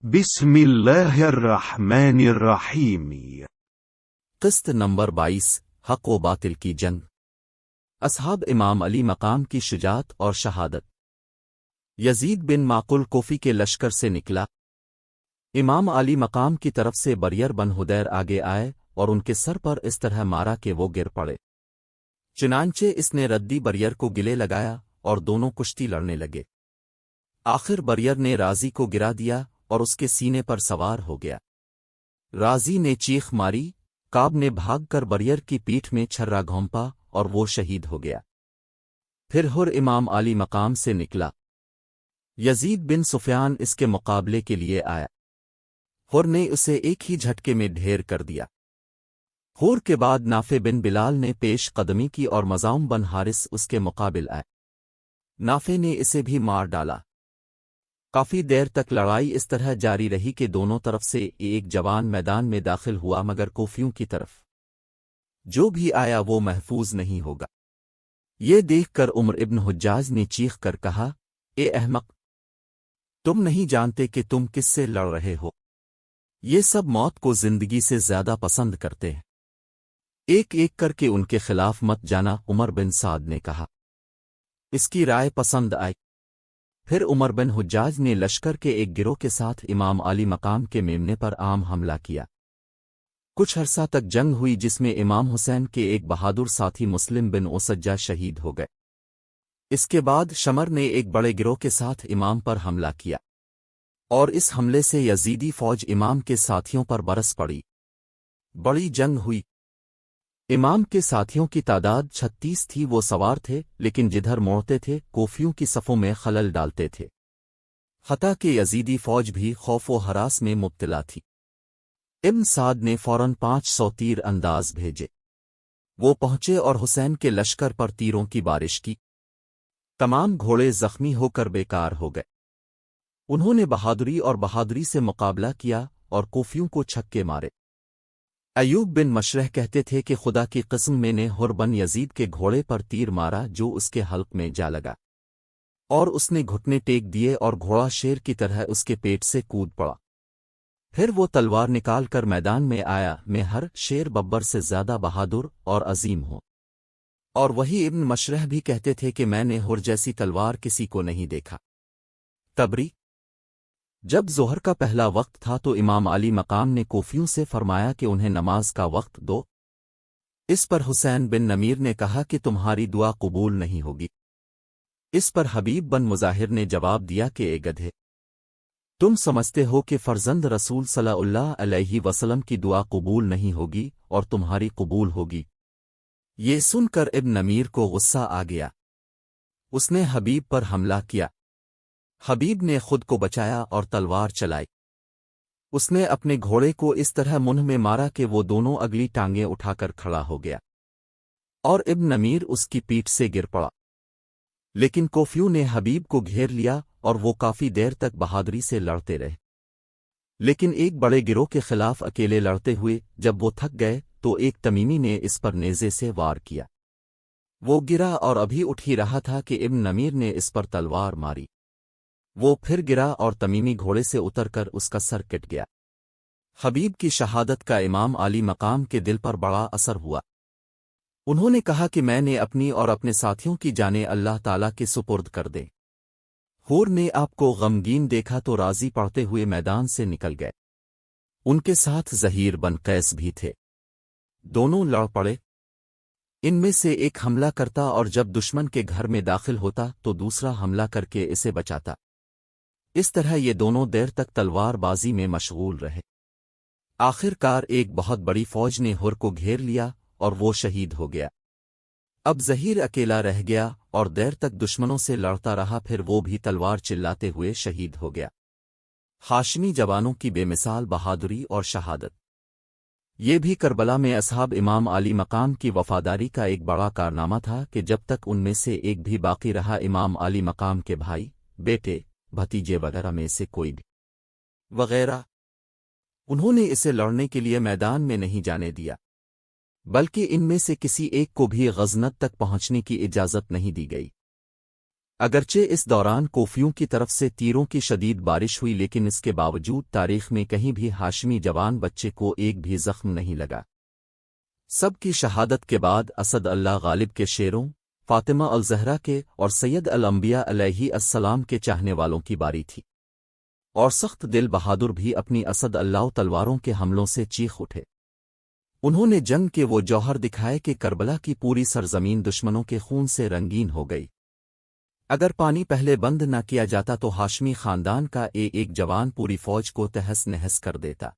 بسم الله الرحمن الرحيم. قسط نمبر 22 حق و باطل کی جنگ. اصحاب امام علی مقام کی شجاعت اور شہادت. یزید بن معقل کوفی کے لشکر سے نکلا. امام علی مقام کی طرف سے بریر بن حدیر آگے آئے اور ان کے سر پر اس طرح مارا کہ وہ گر پڑے. چنانچہ اس نے ردی بریر کو گلے لگایا اور دونوں کشتی لڑنے لگے. آخر بریر نے رازی کو گرا دیا اور اس کے سینے پر سوار ہو گیا. رازی نے چیخ ماری. کعب نے بھاگ کر بریر کی پیٹھ میں چھرا گھونپا اور وہ شہید ہو گیا. پھر ہر امام علی مقام سے نکلا. یزید بن سفیان اس کے مقابلے کے لیے آیا. ہر نے اسے ایک ہی جھٹکے میں ڈھیر کر دیا. ہور کے بعد نافع بن بلال نے پیش قدمی کی اور مزاحم بن حارث اس کے مقابل آئے. نافع نے اسے بھی مار ڈالا. کافی دیر تک لڑائی اس طرح جاری رہی کہ دونوں طرف سے ایک جوان میدان میں داخل ہوا مگر کوفیوں کی طرف جو بھی آیا وہ محفوظ نہیں ہوگا. یہ دیکھ کر عمر ابن حجاج نے چیخ کر کہا، اے احمق! تم نہیں جانتے کہ تم کس سے لڑ رہے ہو؟ یہ سب موت کو زندگی سے زیادہ پسند کرتے ہیں. ایک ایک کر کے ان کے خلاف مت جانا، عمر بن سعد نے کہا. اس کی رائے پسند آئی. پھر عمر بن حجاج نے لشکر کے ایک گروہ کے ساتھ امام علی مقام کے میمنے پر عام حملہ کیا. کچھ عرصہ تک جنگ ہوئی جس میں امام حسین کے ایک بہادر ساتھی مسلم بن اسجہ شہید ہو گئے. اس کے بعد شمر نے ایک بڑے گروہ کے ساتھ امام پر حملہ کیا اور اس حملے سے یزیدی فوج امام کے ساتھیوں پر برس پڑی. بڑی جنگ ہوئی. امام کے ساتھیوں کی تعداد 36 تھی. وہ سوار تھے لیکن جدھر موڑتے تھے کوفیوں کی صفوں میں خلل ڈالتے تھے. حتیٰ کہ یزیدی فوج بھی خوف و ہراس میں مبتلا تھی. ابن سعد نے فوراً 500 تیر انداز بھیجے. وہ پہنچے اور حسین کے لشکر پر تیروں کی بارش کی. تمام گھوڑے زخمی ہو کر بیکار ہو گئے. انہوں نے بہادری سے مقابلہ کیا اور کوفیوں کو چھکے مارے. ایوب بن مشرح کہتے تھے کہ خدا کی قسم میں نے ہر بن یزید کے گھوڑے پر تیر مارا جو اس کے حلق میں جا لگا اور اس نے گھٹنے ٹیک دیے اور گھوڑا شیر کی طرح اس کے پیٹ سے کود پڑا. پھر وہ تلوار نکال کر میدان میں آیا، میں ہر شیر ببر سے زیادہ بہادر اور عظیم ہوں. اور وہی ابن مشرح بھی کہتے تھے کہ میں نے ہر جیسی تلوار کسی کو نہیں دیکھا. تبری. جب ظہر کا پہلا وقت تھا تو امام علی مقام نے کوفیوں سے فرمایا کہ انہیں نماز کا وقت دو. اس پر حسین بن نمیر نے کہا کہ تمہاری دعا قبول نہیں ہوگی. اس پر حبیب بن مظاہر نے جواب دیا کہ اے گدھے، تم سمجھتے ہو کہ فرزند رسول صلی اللہ علیہ وسلم کی دعا قبول نہیں ہوگی اور تمہاری قبول ہوگی؟ یہ سن کر ابن نمیر کو غصہ آ گیا. اس نے حبیب پر حملہ کیا. حبیب نے خود کو بچایا اور تلوار چلائی. اس نے اپنے گھوڑے کو اس طرح منہ میں مارا کہ وہ دونوں اگلی ٹانگیں اٹھا کر کھڑا ہو گیا اور ابن نمیر اس کی پیٹھ سے گر پڑا. لیکن کوفیوں نے حبیب کو گھیر لیا اور وہ کافی دیر تک بہادری سے لڑتے رہے. لیکن ایک بڑے گروہ کے خلاف اکیلے لڑتے ہوئے جب وہ تھک گئے تو ایک تمیمی نے اس پر نیزے سے وار کیا. وہ گرا اور ابھی اٹھ ہی رہا تھا کہ ابن نمیر نے اس پر تلوار ماری. وہ پھر گرا اور تمیمی گھوڑے سے اتر کر اس کا سر کٹ گیا. حبیب کی شہادت کا امام علی مقام کے دل پر بڑا اثر ہوا. انہوں نے کہا کہ میں نے اپنی اور اپنے ساتھیوں کی جانیں اللہ تعالیٰ کے سپرد کر دیں. ہور نے آپ کو غمگین دیکھا تو راضی پڑھتے ہوئے میدان سے نکل گئے. ان کے ساتھ زہیر بن قیس بھی تھے. دونوں لڑ پڑے. ان میں سے ایک حملہ کرتا اور جب دشمن کے گھر میں داخل ہوتا تو دوسرا حملہ کر کے اسے بچاتا. اس طرح یہ دونوں دیر تک تلوار بازی میں مشغول رہے. آخر کار ایک بہت بڑی فوج نے ہر کو گھیر لیا اور وہ شہید ہو گیا. اب زہیر اکیلا رہ گیا اور دیر تک دشمنوں سے لڑتا رہا. پھر وہ بھی تلوار چلاتے ہوئے شہید ہو گیا. ہاشمی جوانوں کی بے مثال بہادری اور شہادت. یہ بھی کربلا میں اصحاب امام علی مقام کی وفاداری کا ایک بڑا کارنامہ تھا کہ جب تک ان میں سے ایک بھی باقی رہا امام علی مقام کے بھائی، بیٹے، بھتیجے وغیرہ میں سے کوئی بھی وغیرہ انہوں نے اسے لڑنے کے لیے میدان میں نہیں جانے دیا، بلکہ ان میں سے کسی ایک کو بھی غزنت تک پہنچنے کی اجازت نہیں دی گئی. اگرچہ اس دوران کوفیوں کی طرف سے تیروں کی شدید بارش ہوئی لیکن اس کے باوجود تاریخ میں کہیں بھی ہاشمی جوان بچے کو ایک بھی زخم نہیں لگا۔ سب کی شہادت کے بعد اسد اللہ غالب کے شیروں، فاطمہ الزہرا کے اور سید الانبیاء علیہ السلام کے چاہنے والوں کی باری تھی، اور سخت دل بہادر بھی اپنی اسد اللہ تلواروں کے حملوں سے چیخ اٹھے۔ انہوں نے جنگ کے وہ جوہر دکھائے کہ کربلا کی پوری سرزمین دشمنوں کے خون سے رنگین ہو گئی۔ اگر پانی پہلے بند نہ کیا جاتا تو ہاشمی خاندان کا ایک جوان پوری فوج کو تہس نہس کر دیتا۔